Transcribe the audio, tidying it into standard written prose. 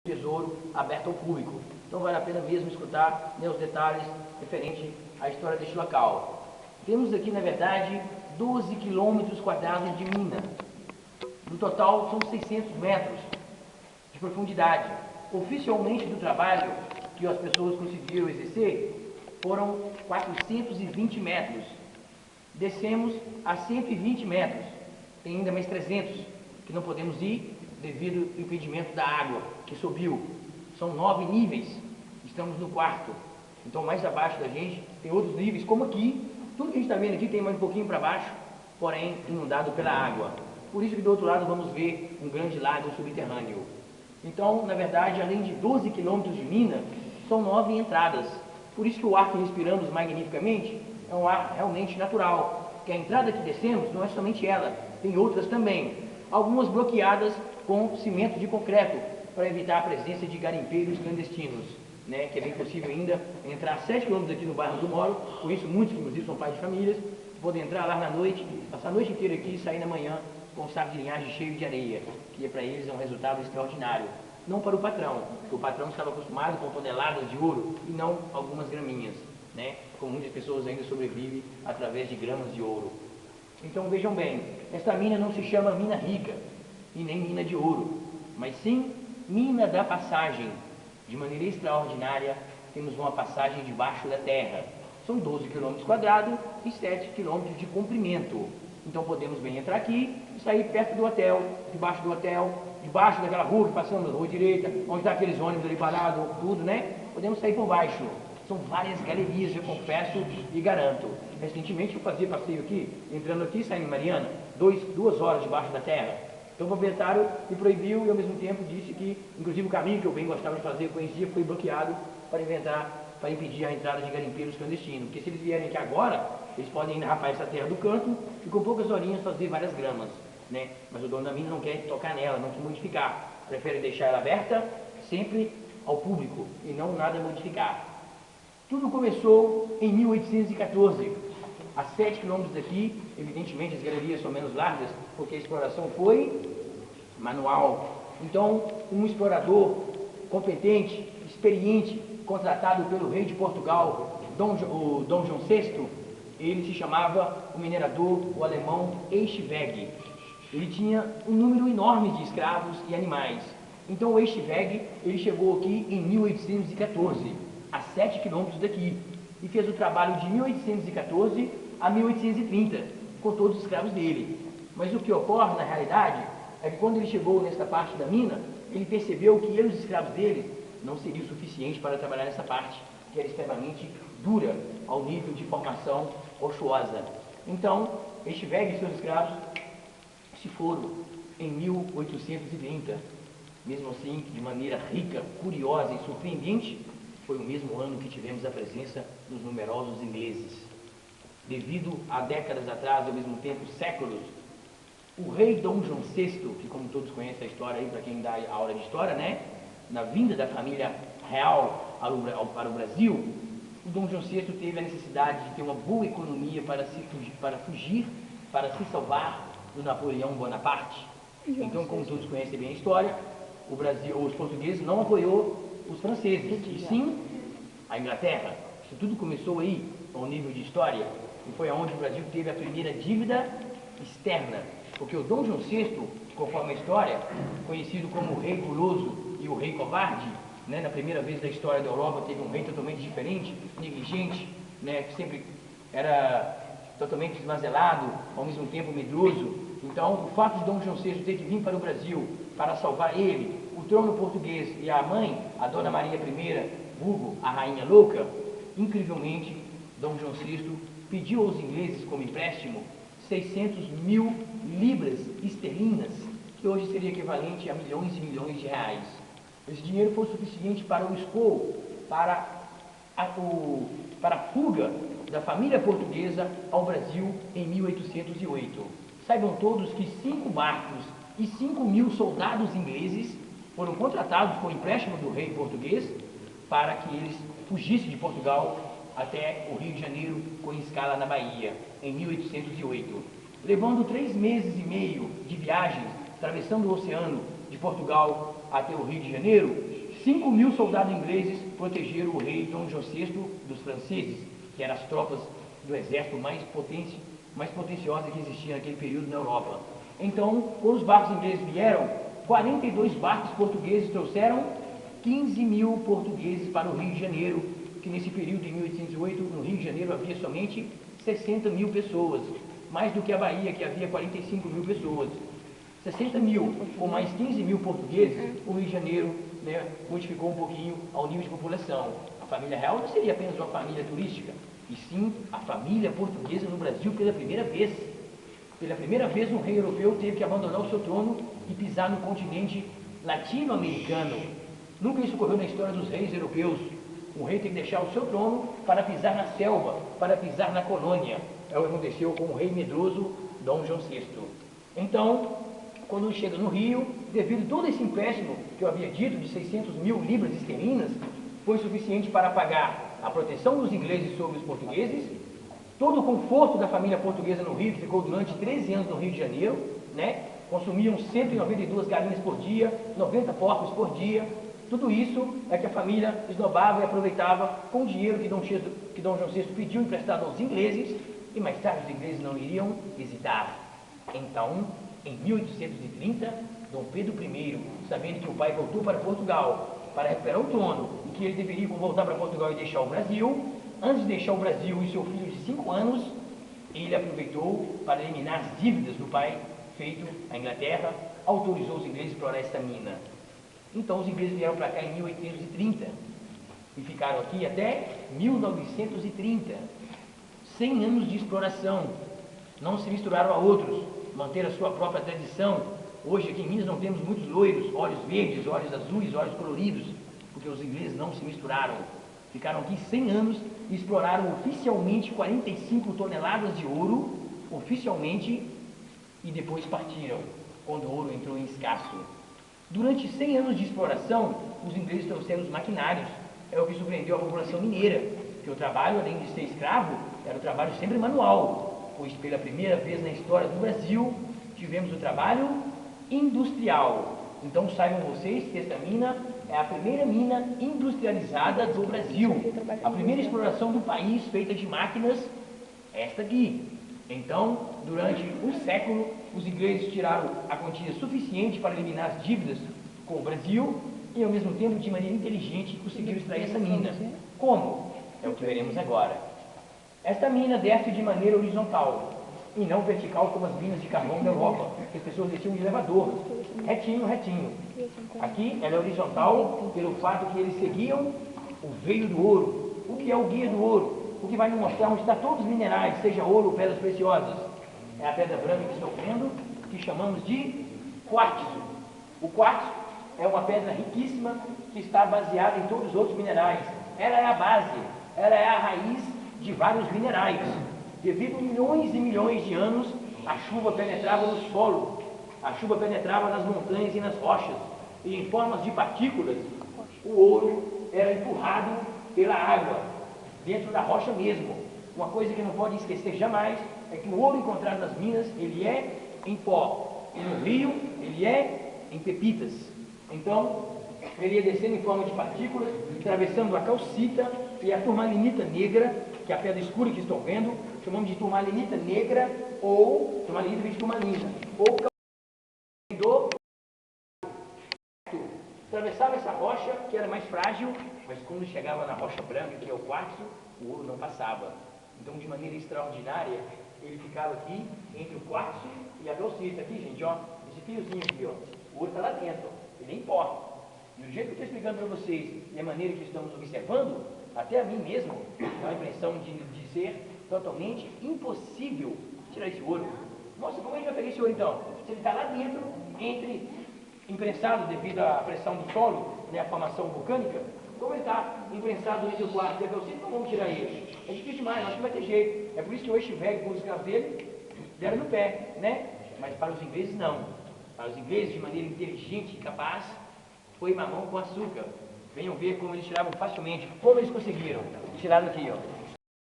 Tesouro aberto ao público. Então vale a pena mesmo escutar, né, os detalhes referente à história deste local. Temos aqui, na verdade, 12 quilômetros quadrados de mina. No total, são 600 metros de profundidade. Oficialmente, do trabalho que as pessoas conseguiram exercer, foram 420 metros. Descemos a 120 metros. Tem ainda mais 300 que não podemos ir devido ao impedimento da água que subiu. São 9 níveis, estamos no quarto. Então mais abaixo da gente tem outros níveis, como aqui. Tudo que a gente está vendo aqui tem mais um pouquinho para baixo, porém inundado pela água. Por isso que do outro lado vamos ver um grande lago subterrâneo. Então, na verdade, além de 12 quilômetros de mina, são 9 entradas. Por isso que o ar que respiramos magnificamente é um ar realmente natural. Porque a entrada que descemos não é somente ela, tem outras também. Algumas bloqueadas com cimento de concreto, para evitar a presença de garimpeiros clandestinos, né? Que é bem possível ainda entrar 7 km aqui no bairro do Moro, por isso muitos que inclusive são pais de famílias, podem entrar lá na noite, passar a noite inteira aqui e sair na manhã com um saco de linhagem cheio de areia, que para eles é um resultado extraordinário. Não para o patrão, porque o patrão estava acostumado com toneladas de ouro e não algumas graminhas, né? Como muitas pessoas ainda sobrevivem através de gramas de ouro. Então vejam bem, esta mina não se chama mina rica e nem mina de ouro, mas sim mina da passagem. De maneira extraordinária, temos uma passagem debaixo da terra. São 12 km quadrados e 7 km de comprimento. Então podemos bem entrar aqui e sair perto do hotel, debaixo daquela rua que passamos, na rua direita, onde está aqueles ônibus ali parados, tudo, né? Podemos sair por baixo. São várias galerias, eu confesso e garanto. Recentemente eu fazia passeio aqui, entrando aqui e saindo em Mariana, 2 horas debaixo da terra. Então o proprietário me proibiu e ao mesmo tempo disse que, inclusive o caminho que eu bem gostava de fazer, conhecia, foi bloqueado para impedir a entrada de garimpeiros clandestinos. Porque se eles vierem aqui agora, eles podem rapar essa terra do canto e com poucas horinhas fazer várias gramas, né? Mas o dono da mina não quer tocar nela, não quer modificar. Prefere deixar ela aberta sempre ao público e não nada modificar. Tudo começou em 1814, a 7 quilômetros daqui. Evidentemente as galerias são menos largas, porque a exploração foi manual. Então, um explorador competente, experiente, contratado pelo rei de Portugal, o Dom João VI, ele se chamava o minerador, o alemão Eschwege. Ele tinha um número enorme de escravos e animais. Então o Eschwege, ele chegou aqui em 1814, a 7 quilômetros daqui, e fez o trabalho de 1814 a 1830, com todos os escravos dele. Mas o que ocorre na realidade é que quando ele chegou nesta parte da mina, ele percebeu que ele e os escravos dele não seriam suficientes para trabalhar nessa parte, que era extremamente dura ao nível de formação rochosa. Então, Eschwege e seus escravos se foram em 1830. Mesmo assim, de maneira rica, curiosa e surpreendente, foi o mesmo ano que tivemos a presença dos numerosos ingleses. Devido a décadas atrás, ao mesmo tempo séculos, o rei Dom João VI, que como todos conhecem a história aí, para quem dá a aula de história, né? Na vinda da família real para o Brasil, o Dom João VI teve a necessidade de ter uma boa economia para se salvar do Napoleão Bonaparte. Então, como todos conhecem bem a história, o Brasil, os portugueses não apoiou os franceses, e sim a Inglaterra. Isso tudo começou aí, ao nível de história, e foi aonde o Brasil teve a primeira dívida externa, porque o Dom João VI, conforme a história, conhecido como o rei guloso e o rei covarde, né, na primeira vez da história da Europa teve um rei totalmente diferente, negligente, né, que sempre era totalmente desmazelado, ao mesmo tempo medroso. Então, o fato de Dom João VI ter que vir para o Brasil para salvar ele, o trono português e a mãe, a Dona Maria I, vulgo a Rainha Louca, incrivelmente, Dom João VI pediu aos ingleses como empréstimo 600 mil libras esterlinas, que hoje seria equivalente a milhões e milhões de reais. Esse dinheiro foi suficiente para o escopo, para a fuga da família portuguesa ao Brasil em 1808. Saibam todos que 5 barcos e 5.000 soldados ingleses foram contratados com empréstimo do rei português para que eles fugissem de Portugal até o Rio de Janeiro, com escala na Bahia, em 1808. Levando 3 meses e meio de viagem, atravessando o oceano de Portugal até o Rio de Janeiro, 5.000 soldados ingleses protegeram o rei Dom João VI dos franceses, que eram as tropas do exército mais potenciosas que existiam naquele período na Europa. Então, quando os barcos ingleses vieram, 42 barcos portugueses trouxeram 15.000 portugueses para o Rio de Janeiro, que nesse período, em 1808, no Rio de Janeiro havia somente 60.000 pessoas, mais do que a Bahia, que havia 45.000 pessoas. 60.000 com mais 15.000 portugueses, o Rio de Janeiro, né, modificou um pouquinho ao nível de população. A família real não seria apenas uma família turística, e sim a família portuguesa no Brasil pela primeira vez. Pela primeira vez, um rei europeu teve que abandonar o seu trono e pisar no continente latino-americano. Nunca isso ocorreu na história dos reis europeus. Um rei tem que deixar o seu trono para pisar na selva, para pisar na colônia. É o que aconteceu com o rei medroso Dom João VI. Então, quando chega no Rio, devido a todo esse empréstimo que eu havia dito, de 600.000 libras esterlinas, foi suficiente para pagar a proteção dos ingleses sobre os portugueses, todo o conforto da família portuguesa no Rio, que ficou durante 13 anos no Rio de Janeiro, né? Consumiam 192 galinhas por dia, 90 porcos por dia. Tudo isso é que a família esnobava e aproveitava com o dinheiro que Dom João VI pediu emprestado aos ingleses, e mais tarde os ingleses não iriam hesitar. Então, em 1830, Dom Pedro I, sabendo que o pai voltou para Portugal para recuperar o trono e que ele deveria voltar para Portugal e deixar o Brasil, antes de deixar o Brasil e seu filho de 5 anos, ele aproveitou para eliminar as dívidas do pai feito à Inglaterra, autorizou os ingleses a explorar esta mina. Então os ingleses vieram para cá em 1830 e ficaram aqui até 1930. 100 anos de exploração, não se misturaram a outros, manter a sua própria tradição. Hoje aqui em Minas não temos muitos loiros, olhos verdes, olhos azuis, olhos coloridos, porque os ingleses não se misturaram. Ficaram aqui 100 anos e exploraram oficialmente 45 toneladas de ouro, oficialmente, e depois partiram, quando o ouro entrou em escasso. Durante 100 anos de exploração, os ingleses trouxeram os maquinários. É o que surpreendeu a população mineira, que o trabalho, além de ser escravo, era o trabalho sempre manual, pois pela primeira vez na história do Brasil, tivemos o trabalho industrial. Então saibam vocês que esta mina é a primeira mina industrializada do Brasil. A primeira exploração do país feita de máquinas, esta aqui. Então, durante um século, os ingleses tiraram a quantia suficiente para eliminar as dívidas com o Brasil e, ao mesmo tempo, de maneira inteligente, conseguiram extrair essa mina. Como? É o que veremos agora. Esta mina desce de maneira horizontal e não vertical como as minas de carvão da Europa, que as pessoas desciam de elevador, retinho, retinho. Aqui ela é horizontal pelo fato que eles seguiam o veio do ouro. O que é o guia do ouro? O que vai nos mostrar onde estão todos os minerais, seja ouro ou pedras preciosas. É a pedra branca que estão vendo, que chamamos de quartzo. O quartzo é uma pedra riquíssima que está baseada em todos os outros minerais. Ela é a base, ela é a raiz de vários minerais. Devido a milhões e milhões de anos, a chuva penetrava no solo, a chuva penetrava nas montanhas e nas rochas, e em formas de partículas, o ouro era empurrado pela água, dentro da rocha mesmo. Uma coisa que não pode esquecer jamais é que o ouro encontrado nas minas, ele é em pó, e no rio, ele é em pepitas. Então, ele ia descendo em forma de partículas, atravessando a calcita e a turmalinita negra, que é a pedra escura que estão vendo, chamamos de turmalinita negra, ou turmalinita vem de turmalina, ou do. Atravessava essa rocha, que era mais frágil, mas quando chegava na rocha branca, que é o quartzo, o ouro não passava. Então, de maneira extraordinária, ele ficava aqui, entre o quartzo e a calcita. Aqui, gente, ó, esse fiozinho aqui, ó, o ouro está lá dentro, ele é em pó. E do jeito que eu estou explicando para vocês, e a maneira que estamos observando, até a mim mesmo, dá a impressão de ser totalmente impossível tirar esse ouro. Nossa, como a gente vai pegar esse ouro então? Se ele está lá dentro, imprensado devido à pressão do solo, né, a formação vulcânica, como ele está imprensado entre o quartzo e a calcita, não vamos tirar ele. É difícil demais, acho que vai ter jeito. É por isso que o Eichweg, com os escravos dele, deram no pé, né? Mas para os ingleses não. Para os ingleses, de maneira inteligente e capaz, foi mamão com açúcar. Venham ver como eles tiravam facilmente. Como eles conseguiram? Tiraram aqui, ó.